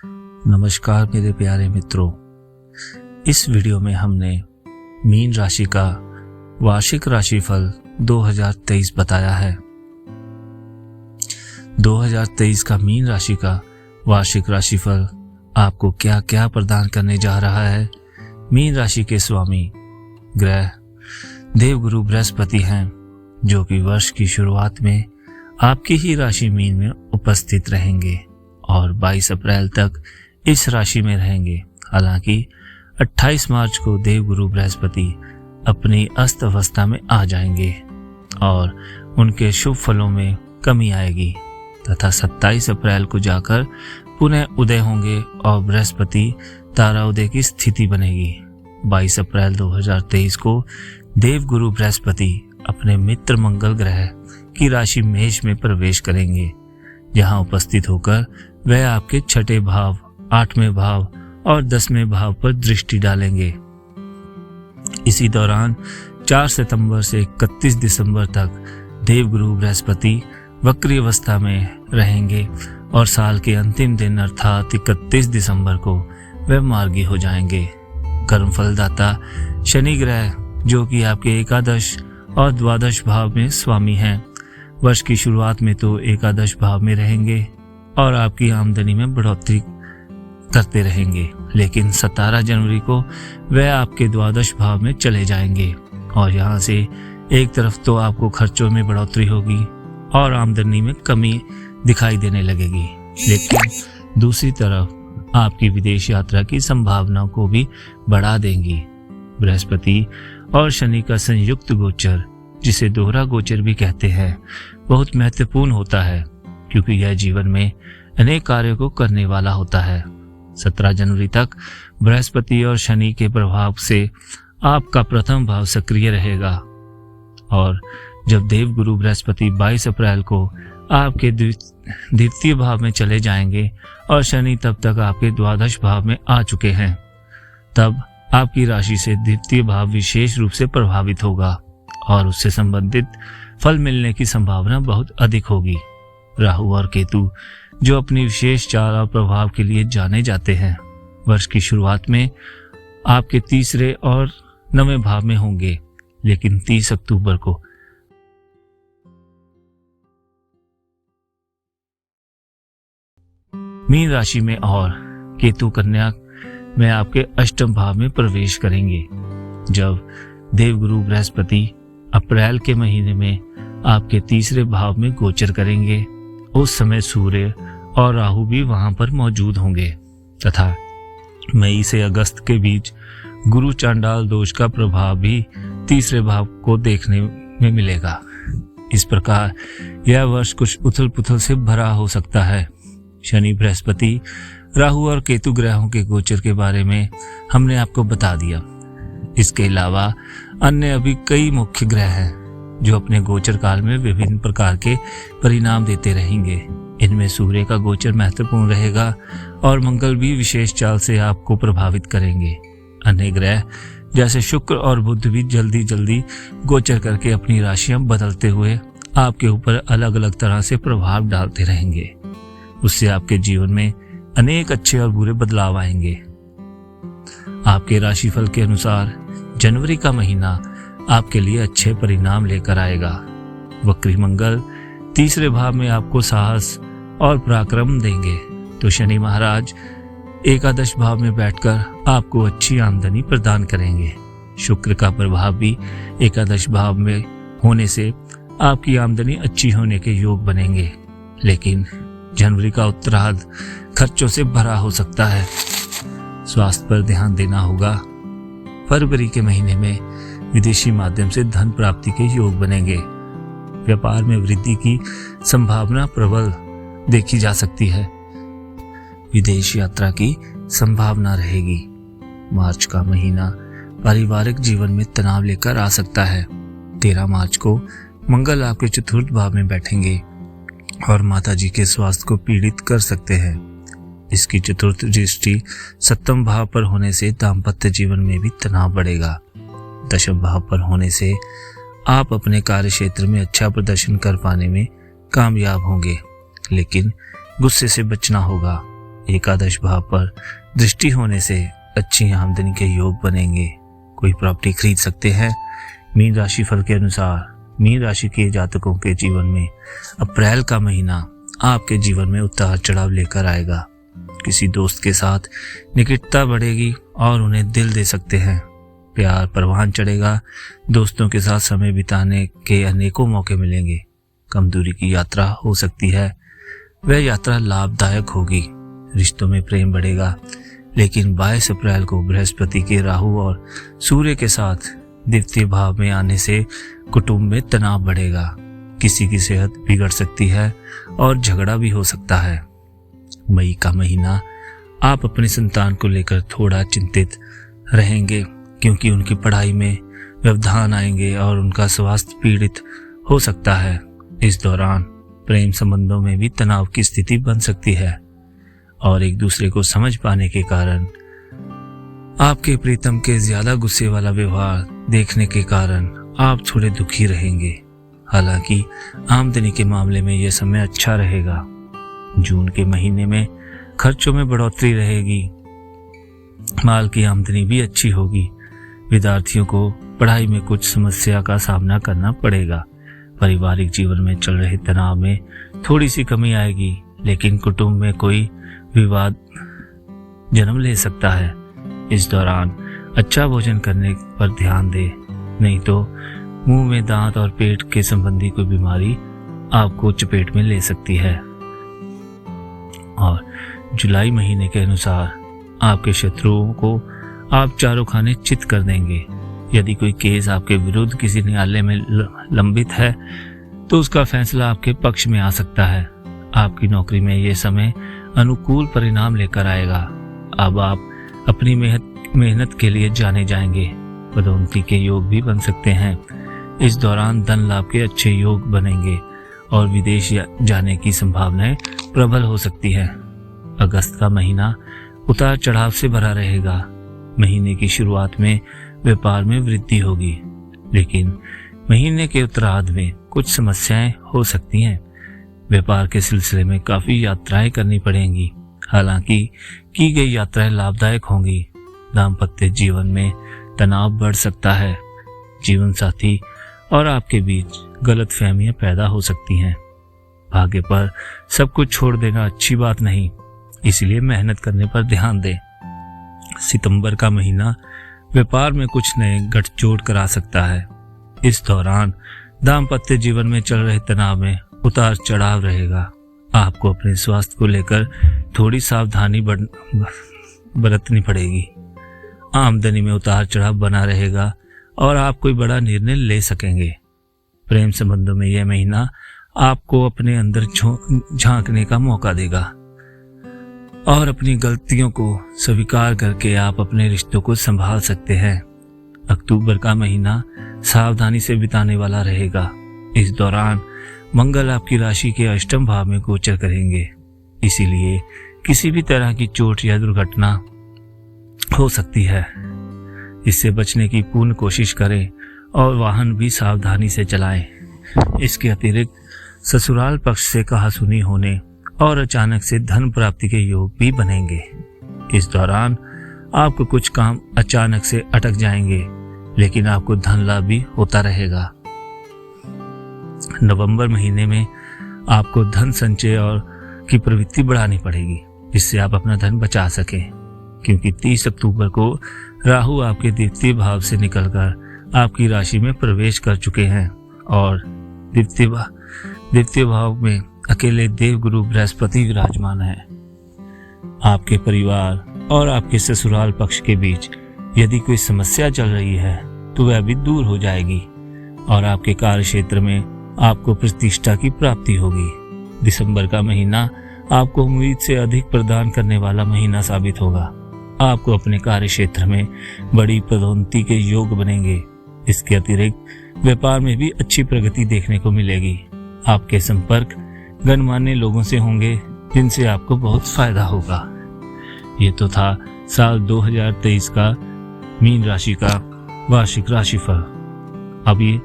नमस्कार मेरे प्यारे मित्रों, इस वीडियो में हमने मीन राशि का वार्षिक राशिफल 2023 बताया है। 2023 का मीन राशि का वार्षिक राशिफल आपको क्या क्या प्रदान करने जा रहा है। मीन राशि के स्वामी ग्रह देवगुरु बृहस्पति हैं, जो कि वर्ष की शुरुआत में आपकी ही राशि मीन में उपस्थित रहेंगे और 22 अप्रैल तक इस राशि में रहेंगे। हालांकि 28 मार्च को देवगुरु बृहस्पति अपनी अस्त अवस्था में आ जाएंगे और उनके शुभ फलों में कमी आएगी तथा 27 अप्रैल को जाकर पुनः उदय होंगे और बृहस्पति तारा उदय की स्थिति बनेगी। 22 अप्रैल 2023 को देवगुरु बृहस्पति अपने मित्र मंगल ग्रह की राशि मेष में प्रवेश करेंगे, जहां उपस्थित होकर वह आपके छठे भाव, 8वें भाव और 10वें भाव पर दृष्टि डालेंगे। इसी दौरान 4 सितंबर से 31 दिसंबर तक देवगुरु बृहस्पति वक्री अवस्था में रहेंगे और साल के अंतिम दिन अर्थात 31 दिसंबर को वह मार्गी हो जाएंगे। कर्मफलदाता शनि ग्रह, जो कि आपके एकादश और द्वादश भाव में स्वामी हैं, वर्ष की शुरुआत में तो एकादश भाव में रहेंगे और आपकी आमदनी में बढ़ोतरी करते रहेंगे, लेकिन 17 जनवरी को वह आपके द्वादश भाव में चले जाएंगे और यहाँ से एक तरफ तो आपको खर्चों में बढ़ोतरी होगी और आमदनी में कमी दिखाई देने लगेगी, लेकिन दूसरी तरफ आपकी विदेश यात्रा की संभावना को भी बढ़ा देंगी। बृहस्पति और शनि का संयुक्त गोचर, जिसे दोहरा गोचर भी कहते हैं, बहुत महत्वपूर्ण होता है, क्योंकि यह जीवन में अनेक कार्यों को करने वाला होता है। 17 जनवरी तक बृहस्पति और शनि के प्रभाव से आपका प्रथम भाव सक्रिय रहेगा और जब देवगुरु बृहस्पति 22 अप्रैल को आपके द्वितीय भाव में चले जाएंगे और शनि तब तक आपके द्वादश भाव में आ चुके हैं, तब आपकी राशि से द्वितीय भाव विशेष रूप से प्रभावित होगा और उससे संबंधित फल मिलने की संभावना बहुत अधिक होगी। राहु और केतु, जो अपनी विशेष चाल और प्रभाव के लिए जाने जाते हैं, वर्ष की शुरुआत में आपके तीसरे और 9वें भाव में होंगे, लेकिन 30 अक्टूबर को मीन राशि में और केतु कन्या में आपके अष्टम भाव में प्रवेश करेंगे। जब देवगुरु बृहस्पति अप्रैल के महीने में आपके तीसरे भाव में गोचर करेंगे, उस समय सूर्य और राहु भी वहां पर मौजूद होंगे तथा मई से अगस्त के बीच गुरु चांडाल दोष का प्रभाव भी तीसरे भाव को देखने में मिलेगा। इस प्रकार यह वर्ष कुछ उथल पुथल से भरा हो सकता है। शनि, बृहस्पति, राहु और केतु ग्रहों के गोचर के बारे में हमने आपको बता दिया। इसके अलावा अन्य अभी कई मुख्य ग्रह हैं, जो अपने गोचर काल में विभिन्न प्रकार के परिणाम देते रहेंगे। इनमें सूर्य का गोचर महत्वपूर्ण रहेगा और मंगल भी विशेष चाल से आपको प्रभावित करेंगे। अन्य ग्रह जैसे शुक्र और बुध भी जल्दी जल्दी गोचर करके अपनी राशियां बदलते हुए आपके ऊपर अलग अलग तरह से प्रभाव डालते रहेंगे। उससे आपके जीवन में अनेक अच्छे और बुरे बदलाव आएंगे। आपके राशिफल के अनुसार जनवरी का महीना आपके लिए अच्छे परिणाम लेकर आएगा। वक्री मंगल तीसरे भाव में आपको साहस और पराक्रम देंगे, तो शनि महाराज एकादश भाव में बैठकर आपको अच्छी आमदनी प्रदान करेंगे। शुक्र का प्रभाव भी एकादश भाव में होने से आपकी आमदनी अच्छी होने के योग बनेंगे, लेकिन जनवरी का उत्तरार्ध खर्चों से भरा हो सकता है। स्वास्थ्य पर ध्यान देना होगा। फरवरी के महीने में विदेशी माध्यम से धन प्राप्ति के योग बनेंगे। व्यापार में वृद्धि की संभावना प्रबल देखी जा सकती है। विदेश यात्रा की संभावना रहेगी। मार्च का महीना पारिवारिक जीवन में तनाव लेकर आ सकता है। 13 मार्च को मंगल आपके चतुर्थ भाव में बैठेंगे और माताजी के स्वास्थ्य को पीड़ित कर सकते हैं। इसकी चतुर्थ दृष्टि 7वें भाव पर होने से दाम्पत्य जीवन में भी तनाव बढ़ेगा। 10वें भाव पर होने से आप अपने कार्य क्षेत्र में अच्छा प्रदर्शन कर पाने में कामयाब होंगे, लेकिन गुस्से से बचना होगा। एकादश भाव पर दृष्टि होने से अच्छी आमदनी के योग बनेंगे। कोई प्रॉपर्टी खरीद सकते हैं। मीन राशि फल के अनुसार मीन राशि के जातकों के जीवन में अप्रैल का महीना आपके जीवन में उतार चढ़ाव लेकर आएगा। किसी दोस्त के साथ निकटता बढ़ेगी और उन्हें दिल दे सकते हैं। प्यार परवान चढ़ेगा। दोस्तों के साथ समय बिताने के अनेकों मौके मिलेंगे। कम दूरी की यात्रा हो सकती है। वह यात्रा लाभदायक होगी। रिश्तों में प्रेम बढ़ेगा, लेकिन 22 अप्रैल को बृहस्पति के राहु और सूर्य के साथ द्वितीय भाव में आने से कुटुंब में तनाव बढ़ेगा। किसी की सेहत बिगड़ सकती है और झगड़ा भी हो सकता है। मई का महीना आप अपनी संतान को लेकर थोड़ा चिंतित रहेंगे, क्योंकि उनकी पढ़ाई में व्यवधान आएंगे और उनका स्वास्थ्य पीड़ित हो सकता है। इस दौरान प्रेम संबंधों में भी तनाव की स्थिति बन सकती है और एक दूसरे को समझ पाने के कारण आपके प्रीतम के ज्यादा गुस्से वाला व्यवहार देखने के कारण आप थोड़े दुखी रहेंगे। हालांकि आमदनी के मामले में यह समय अच्छा रहेगा। जून के महीने में खर्चों में बढ़ोतरी रहेगी। माल की आमदनी भी अच्छी होगी। विद्यार्थियों को पढ़ाई में कुछ समस्या का सामना करना पड़ेगा। पारिवारिक जीवन में चल रहे तनाव में थोड़ी सी कमी आएगी, लेकिन कुटुंब में कोई विवाद जन्म ले सकता है। इस दौरान अच्छा भोजन करने पर ध्यान दें, नहीं तो मुंह में दांत और पेट के संबंधी कोई बीमारी आपको चपेट में ले सकती है। और जुलाई महीने के अनुसार आपके शत्रुओं को आप चारों खाने चित कर देंगे। यदि कोई केस आपके विरुद्ध किसी न्यायालय में लंबित है तो उसका फैसला आपके पक्ष में आ सकता है। आपकी नौकरी में यह समय अनुकूल परिणाम लेकर आएगा। अब आप अपनी मेहनत के लिए जाने जाएंगे। पदोन्नति के योग भी बन सकते हैं। इस दौरान धन लाभ के अच्छे योग बनेंगे और विदेश जाने की संभावनाएं प्रबल हो सकती है। अगस्त का महीना उतार चढ़ाव से भरा रहेगा। महीने की शुरुआत में व्यापार में वृद्धि होगी, लेकिन महीने के उत्तरार्ध में कुछ समस्याएं हो सकती हैं। व्यापार के सिलसिले में काफी यात्राएं करनी पड़ेंगी। हालांकि की गई यात्राएं लाभदायक होंगी। दाम्पत्य जीवन में तनाव बढ़ सकता है। जीवन साथी और आपके बीच गलतफहमियां पैदा हो सकती हैं। भाग्य पर सब कुछ छोड़ देना अच्छी बात नहीं, इसलिए मेहनत करने पर ध्यान दें। सितंबर का महीना व्यापार में कुछ नए गठजोड़ करा सकता है। इस दौरान दाम्पत्य जीवन में चल रहे तनाव में उतार चढ़ाव रहेगा। आपको अपने स्वास्थ्य को लेकर थोड़ी सावधानी बरतनी पड़ेगी। आमदनी में उतार चढ़ाव बना रहेगा और आप कोई बड़ा निर्णय ले सकेंगे। प्रेम संबंधों में यह महीना आपको अपने अंदर झांकने का मौका देगा और अपनी गलतियों को स्वीकार करके आप अपने रिश्तों को संभाल सकते हैं। अक्टूबर का महीना सावधानी से बिताने वाला रहेगा। इस दौरान मंगल आपकी राशि के अष्टम भाव में गोचर करेंगे, इसीलिए किसी भी तरह की चोट या दुर्घटना हो सकती है। इससे बचने की पूर्ण कोशिश करें और वाहन भी सावधानी से चलाएं। इसके अतिरिक्त ससुराल पक्ष से कहासुनी होने और अचानक से धन प्राप्ति के योग भी बनेंगे। इस दौरान आपको कुछ काम अचानक से अटक जाएंगे, लेकिन आपको धन लाभ भी होता रहेगा। नवंबर महीने में आपको धन संचय और की प्रवृत्ति बढ़ानी पड़ेगी, जिससे आप अपना धन बचा सकें, क्योंकि 30 अक्टूबर को राहु आपके द्वितीय भाव से निकलकर आपकी राशि में प्रवेश कर चुके हैं और द्वितीय भाव में अकेले देवगुरु बृहस्पति विराजमान है। आपके परिवार और आपके ससुराल पक्ष के बीच यदि कोई समस्या चल रही है तो वह भी दूर हो जाएगी और आपके कार्य क्षेत्र में आपको प्रतिष्ठा की प्राप्ति होगी। दिसंबर का महीना आपको उम्मीद से अधिक प्रदान करने वाला महीना साबित होगा। आपको अपने कार्य क्षेत्र में बड़ी पदोन्नति के योग बनेंगे। इसके अतिरिक्त व्यापार में भी अच्छी प्रगति देखने को मिलेगी। आपके संपर्क गणमान्य लोगों से होंगे, जिनसे आपको बहुत फायदा होगा। ये तो था साल 2023 का मीन राशि का वार्षिक राशिफल। अभी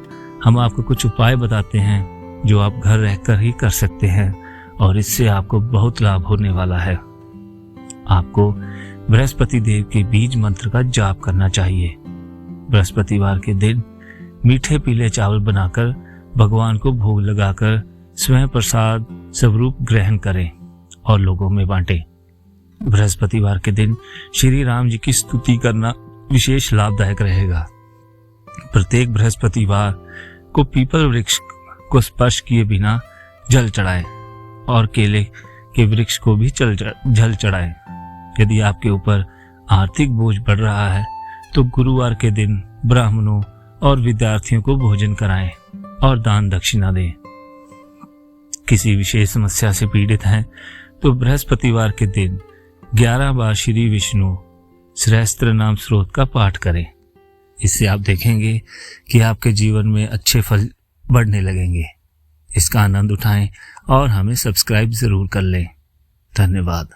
हम आपको कुछ उपाय बताते हैं जो आप घर रहकर ही कर सकते हैं और इससे आपको बहुत लाभ होने वाला है। आपको बृहस्पति देव के बीज मंत्र का जाप करना चाहिए। बृहस्पतिवार के दिन मीठे पीले चावल बनाकर भगवान को भोग लगाकर स्वयं प्रसाद स्वरूप ग्रहण करें और लोगों में बांटें। बृहस्पतिवार के दिन श्री राम जी की स्तुति करना विशेष लाभदायक रहेगा। प्रत्येक बृहस्पतिवार को पीपल वृक्ष को स्पर्श किए बिना जल चढ़ाएं और केले के वृक्ष को भी जल चढ़ाएं। यदि आपके ऊपर आर्थिक बोझ बढ़ रहा है तो गुरुवार के दिन ब्राह्मणों और विद्यार्थियों को भोजन कराएं और दान दक्षिणा दें। किसी विशेष समस्या से पीड़ित हैं तो बृहस्पतिवार के दिन 11 बार श्री विष्णु सहस्त्र नाम स्रोत का पाठ करें। इससे आप देखेंगे कि आपके जीवन में अच्छे फल बढ़ने लगेंगे। इसका आनंद उठाएं और हमें सब्सक्राइब जरूर कर लें। धन्यवाद।